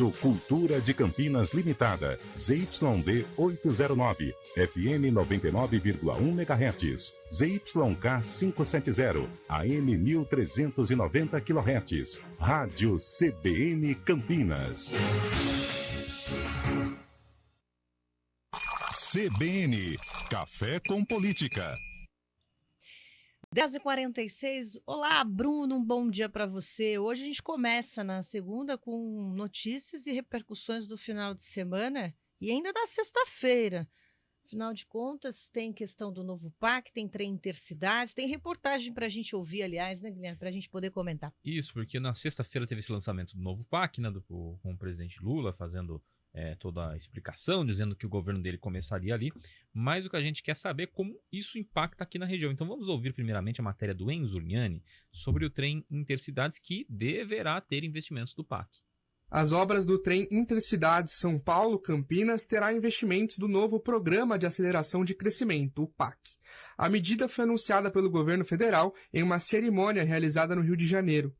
Cultura de Campinas Limitada, ZYD 809, FM 99,1 MHz, ZYK 570, AM 1390 kHz, Rádio CBN Campinas. CBN, Café com Política. 10h46. Olá, Bruno, um bom dia para você. Hoje a gente começa na segunda com notícias e repercussões do final de semana e ainda da sexta-feira. Afinal de contas, tem questão do novo PAC, tem trem intercidades, tem reportagem para a gente ouvir, aliás, né, Guilherme, para a gente poder comentar. Isso, porque na sexta-feira teve esse lançamento do novo PAC, né, com o presidente Lula fazendo toda a explicação, dizendo que o governo dele começaria ali, mas o que a gente quer saber é como isso impacta aqui na região. Então vamos ouvir primeiramente a matéria do Enzo Urniani sobre o trem Intercidades, que deverá ter investimentos do PAC. As obras do trem Intercidades São Paulo-Campinas terá investimentos do novo Programa de Aceleração de Crescimento, o PAC. A medida foi anunciada pelo governo federal em uma cerimônia realizada no Rio de Janeiro.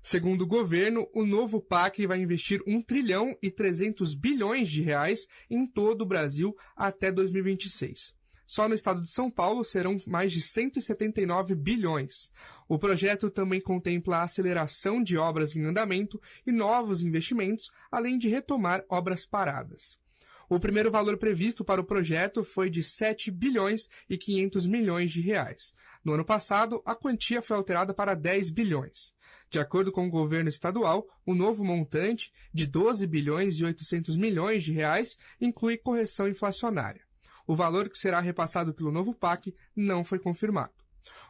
Segundo o governo, o novo PAC vai investir 1 trilhão e 300 bilhões de reais em todo o Brasil até 2026. Só no estado de São Paulo serão mais de 179 bilhões. O projeto também contempla a aceleração de obras em andamento e novos investimentos, além de retomar obras paradas. O primeiro valor previsto para o projeto foi de 7 bilhões e 500 milhões de reais. No ano passado, a quantia foi alterada para 10 bilhões. De acordo com o governo estadual, o novo montante, de 12 bilhões e 800 milhões de reais, inclui correção inflacionária. O valor que será repassado pelo novo PAC não foi confirmado.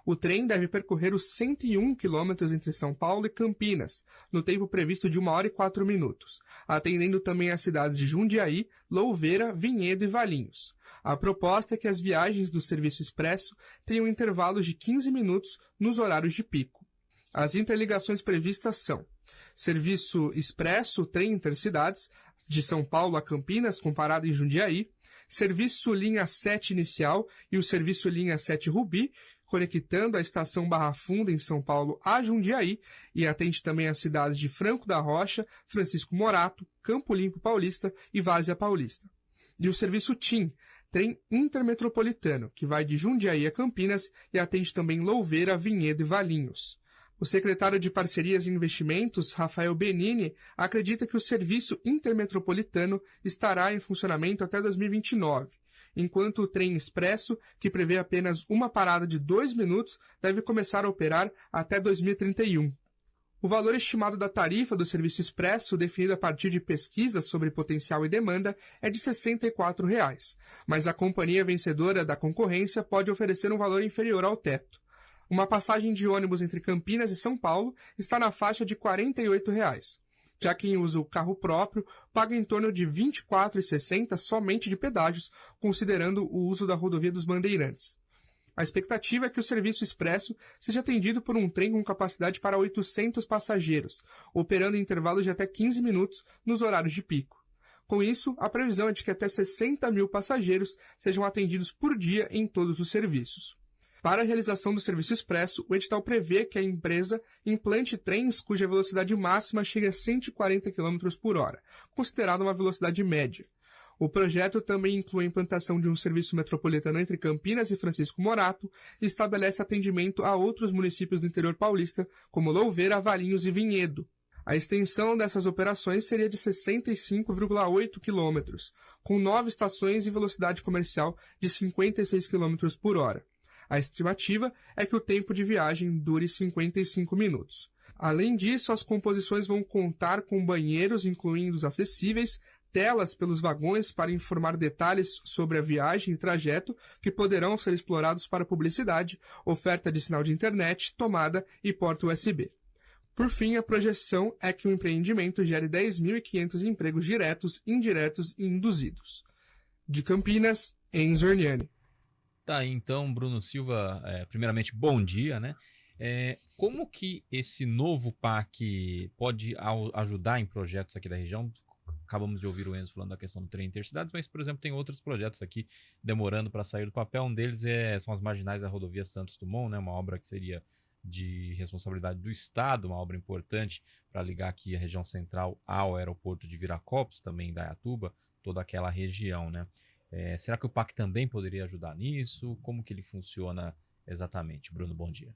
O trem deve percorrer os 101 quilômetros entre São Paulo e Campinas, no tempo previsto de 1 hora e 4 minutos, atendendo também as cidades de Jundiaí, Louveira, Vinhedo e Valinhos. A proposta é que as viagens do serviço expresso tenham intervalos de 15 minutos nos horários de pico. As interligações previstas são: serviço expresso trem Intercidades, de São Paulo a Campinas, com parada em Jundiaí, serviço linha 7 inicial e o serviço linha 7 Rubi, conectando a estação Barra Funda em São Paulo a Jundiaí e atende também as cidades de Franco da Rocha, Francisco Morato, Campo Limpo Paulista e Várzea Paulista. E o serviço TIM, trem intermetropolitano, que vai de Jundiaí a Campinas e atende também Louveira, Vinhedo e Valinhos. O secretário de Parcerias e Investimentos, Rafael Benini, acredita que o serviço intermetropolitano estará em funcionamento até 2029, enquanto o trem expresso, que prevê apenas uma parada de 2 minutos, deve começar a operar até 2031. O valor estimado da tarifa do serviço expresso, definido a partir de pesquisas sobre potencial e demanda, é de R$ 64, mas a companhia vencedora da concorrência pode oferecer um valor inferior ao teto. Uma passagem de ônibus entre Campinas e São Paulo está na faixa de R$ 48. Já quem usa o carro próprio paga em torno de R$ 24,60 somente de pedágios, considerando o uso da rodovia dos Bandeirantes. A expectativa é que o serviço expresso seja atendido por um trem com capacidade para 800 passageiros, operando em intervalos de até 15 minutos nos horários de pico. Com isso, a previsão é de que até 60 mil passageiros sejam atendidos por dia em todos os serviços. Para a realização do serviço expresso, o edital prevê que a empresa implante trens cuja velocidade máxima chegue a 140 km por hora, considerada uma velocidade média. O projeto também inclui a implantação de um serviço metropolitano entre Campinas e Francisco Morato e estabelece atendimento a outros municípios do interior paulista, como Louveira, Valinhos e Vinhedo. A extensão dessas operações seria de 65,8 km, com 9 estações e velocidade comercial de 56 km por hora. A estimativa é que o tempo de viagem dure 55 minutos. Além disso, as composições vão contar com banheiros, incluindo os acessíveis, telas pelos vagões para informar detalhes sobre a viagem e trajeto que poderão ser explorados para publicidade, oferta de sinal de internet, tomada e porta USB. Por fim, a projeção é que o empreendimento gere 10.500 empregos diretos, indiretos e induzidos. De Campinas, Enzo Urniani. Tá aí então, Bruno Silva, primeiramente, bom dia, né? Como que esse novo PAC pode ajudar em projetos aqui da região? Acabamos de ouvir o Enzo falando da questão do trem Intercidades, mas, por exemplo, tem outros projetos aqui demorando para sair do papel. Um deles são as marginais da rodovia Santos Dumont, né? Uma obra que seria de responsabilidade do Estado, uma obra importante para ligar aqui a região central ao aeroporto de Viracopos, também em Dayatuba, toda aquela região, né? Será que o PAC também poderia ajudar nisso? Como que ele funciona exatamente? Bruno, bom dia.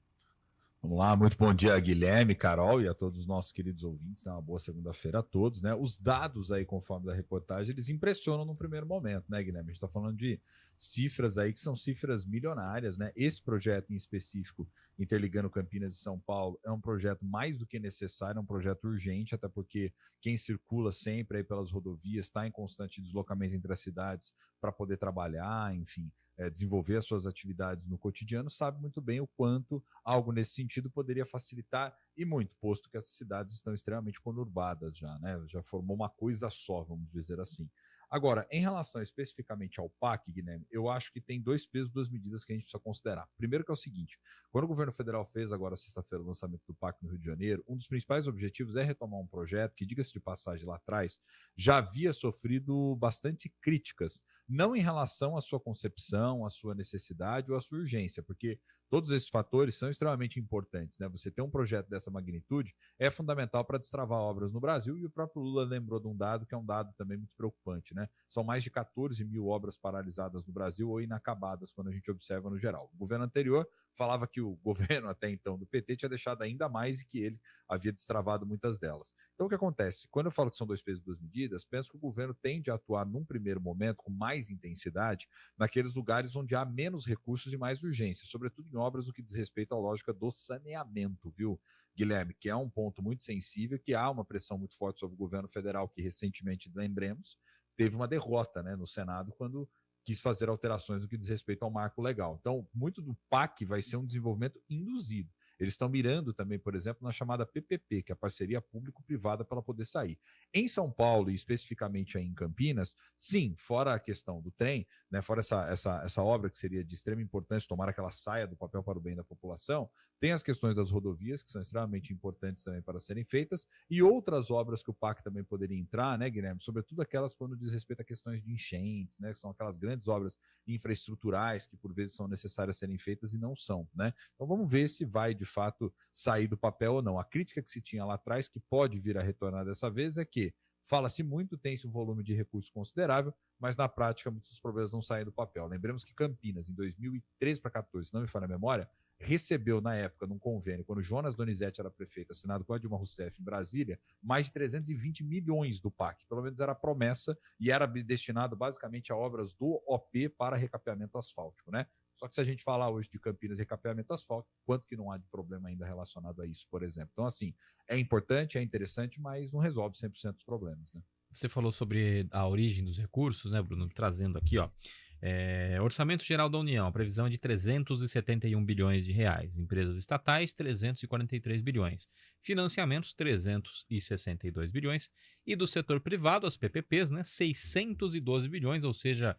Vamos lá, muito bom dia, Guilherme, Carol e a todos os nossos queridos ouvintes. Uma boa segunda-feira a todos, né? Os dados aí, conforme da reportagem, eles impressionam no primeiro momento, né, Guilherme? A gente está falando de cifras aí que são cifras milionárias, né? Esse projeto em específico, interligando Campinas e São Paulo, é um projeto mais do que necessário, é um projeto urgente, até porque quem circula sempre aí pelas rodovias está em constante deslocamento entre as cidades para poder trabalhar, enfim, desenvolver as suas atividades no cotidiano, sabe muito bem o quanto algo nesse sentido poderia facilitar e muito, posto que essas cidades estão extremamente conurbadas já, né? Já formou uma coisa só, vamos dizer assim. Agora, em relação especificamente ao PAC, Guilherme, eu acho que tem 2 pesos, 2 medidas que a gente precisa considerar. Primeiro que é o seguinte, quando o governo federal fez agora sexta-feira o lançamento do PAC no Rio de Janeiro, um dos principais objetivos é retomar um projeto que, diga-se de passagem lá atrás, já havia sofrido bastante críticas, não em relação à sua concepção, à sua necessidade ou à sua urgência, porque todos esses fatores são extremamente importantes, né? Você ter um projeto dessa magnitude é fundamental para destravar obras no Brasil, e o próprio Lula lembrou de um dado que é um dado também muito preocupante, né? São mais de 14 mil obras paralisadas no Brasil ou inacabadas, quando a gente observa no geral. O governo anterior falava que o governo até então do PT tinha deixado ainda mais e que ele havia destravado muitas delas. Então o que acontece? Quando eu falo que são 2 pesos e 2 medidas, penso que o governo tende a atuar num primeiro momento com mais intensidade naqueles lugares onde há menos recursos e mais urgência, sobretudo em obras no que diz respeito à lógica do saneamento, viu, Guilherme? Que é um ponto muito sensível, que há uma pressão muito forte sobre o governo federal, que recentemente, lembremos, teve uma derrota, né, no Senado quando quis fazer alterações no que diz respeito ao marco legal. Então, muito do PAC vai ser um desenvolvimento induzido. Eles estão mirando também, por exemplo, na chamada PPP, que é a parceria público-privada, para ela poder sair. Em São Paulo, e especificamente aí em Campinas, sim, fora a questão do trem, né, fora essa obra que seria de extrema importância, tomara que ela saia do papel para o bem da população, tem as questões das rodovias, que são extremamente importantes também para serem feitas, e outras obras que o PAC também poderia entrar, né, Guilherme? Sobretudo aquelas quando diz respeito a questões de enchentes, né, que são aquelas grandes obras infraestruturais que por vezes são necessárias serem feitas e não são, né? Então vamos ver se vai de fato sair do papel ou não. A crítica que se tinha lá atrás, que pode vir a retornar dessa vez, é que fala-se muito, tem-se um volume de recursos considerável, mas na prática muitos dos problemas não saem do papel. Lembremos que Campinas, em 2013 para 2014, se não me falha a memória, recebeu na época, num convênio, quando Jonas Donizete era prefeito, assinado com a Dilma Rousseff em Brasília, mais de 320 milhões do PAC. Pelo menos era a promessa e era destinado basicamente a obras do OP para recapeamento asfáltico, né? Só que se a gente falar hoje de Campinas e recapeamento asfáltico, quanto que não há de problema ainda relacionado a isso, por exemplo? Então, assim, é importante, é interessante, mas não resolve 100% dos problemas, né? Você falou sobre a origem dos recursos, né, Bruno? Trazendo aqui, ó. Orçamento Geral da União, a previsão é de 371 bilhões de reais. Empresas estatais, 343 bilhões. Financiamentos, 362 bilhões. E do setor privado, as PPPs, né, 612 bilhões, ou seja,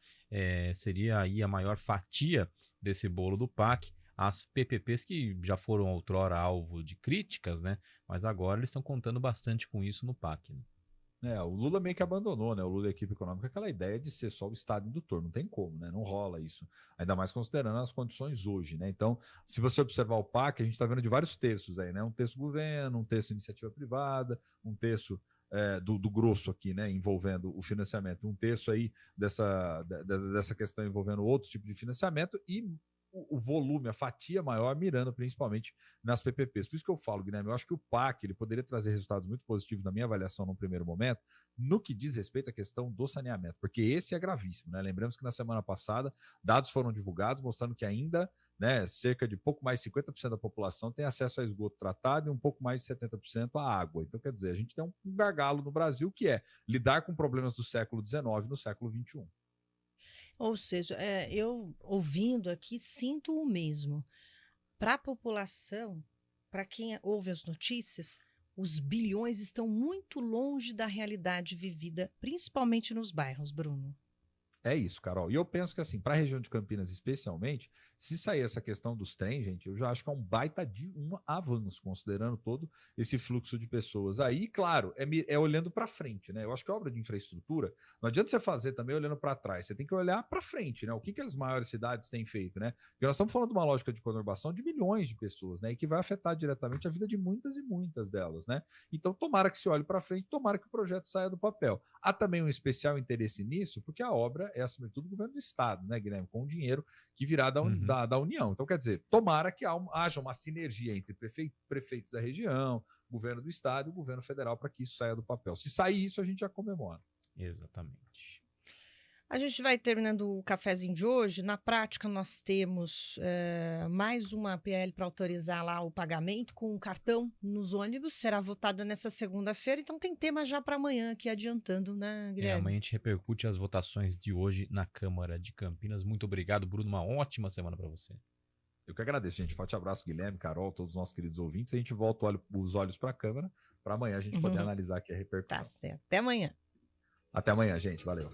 seria aí a maior fatia desse bolo do PAC. As PPPs que já foram outrora alvo de críticas, né, mas agora eles estão contando bastante com isso no PAC, né? O Lula meio que abandonou, né? O Lula e a equipe econômica, aquela ideia de ser só o Estado indutor. Não tem como, né? Não rola isso. Ainda mais considerando as condições hoje, né? Então, se você observar o PAC, a gente está vendo de vários terços aí, né? Um terço governo, um terço iniciativa privada, um terço do grosso aqui, né? Envolvendo o financiamento, um terço aí dessa questão envolvendo outros tipos de financiamento e o volume, a fatia maior, mirando principalmente nas PPPs. Por isso que eu falo, Guilherme, eu acho que o PAC ele poderia trazer resultados muito positivos na minha avaliação no primeiro momento, no que diz respeito à questão do saneamento, porque esse é gravíssimo, né? Lembramos que na semana passada dados foram divulgados mostrando que ainda, né, cerca de pouco mais de 50% da população tem acesso a esgoto tratado e um pouco mais de 70% à água. Então, quer dizer, a gente tem um gargalo no Brasil que é lidar com problemas do século XIX no século XXI. Ou seja, eu ouvindo aqui sinto o mesmo. Para a população, para quem ouve as notícias, os bilhões estão muito longe da realidade vivida, principalmente nos bairros, Bruno. É isso, Carol. E eu penso que, assim, para a região de Campinas especialmente, se sair essa questão dos trens, gente, eu já acho que é um baita de um avanço, considerando todo esse fluxo de pessoas. Aí, claro, é olhando para frente, né? Eu acho que a obra de infraestrutura, não adianta você fazer também olhando para trás, você tem que olhar para frente, né? O que as maiores cidades têm feito, né? Porque nós estamos falando de uma lógica de conurbação de milhões de pessoas, né? E que vai afetar diretamente a vida de muitas e muitas delas, né? Então, tomara que se olhe para frente, tomara que o projeto saia do papel. Há também um especial interesse nisso, porque a obra é, acima de tudo, o governo do Estado, né, Guilherme? Com o dinheiro que virá da União. Então, quer dizer, tomara que haja uma sinergia entre prefeitos da região, governo do Estado e o governo federal para que isso saia do papel. Se sair isso, a gente já comemora. Exatamente. A gente vai terminando o cafezinho de hoje. Na prática, nós temos mais uma PL para autorizar lá o pagamento com o cartão nos ônibus. Será votada nessa segunda-feira, então tem tema já para amanhã aqui adiantando, né, Guilherme? Amanhã a gente repercute as votações de hoje na Câmara de Campinas. Muito obrigado, Bruno. Uma ótima semana para você. Eu que agradeço, gente. Forte abraço, Guilherme, Carol, todos os nossos queridos ouvintes. A gente volta os olhos para a Câmara para amanhã a gente poder analisar aqui a repercussão. Tá certo. Até amanhã. Até amanhã, gente. Valeu.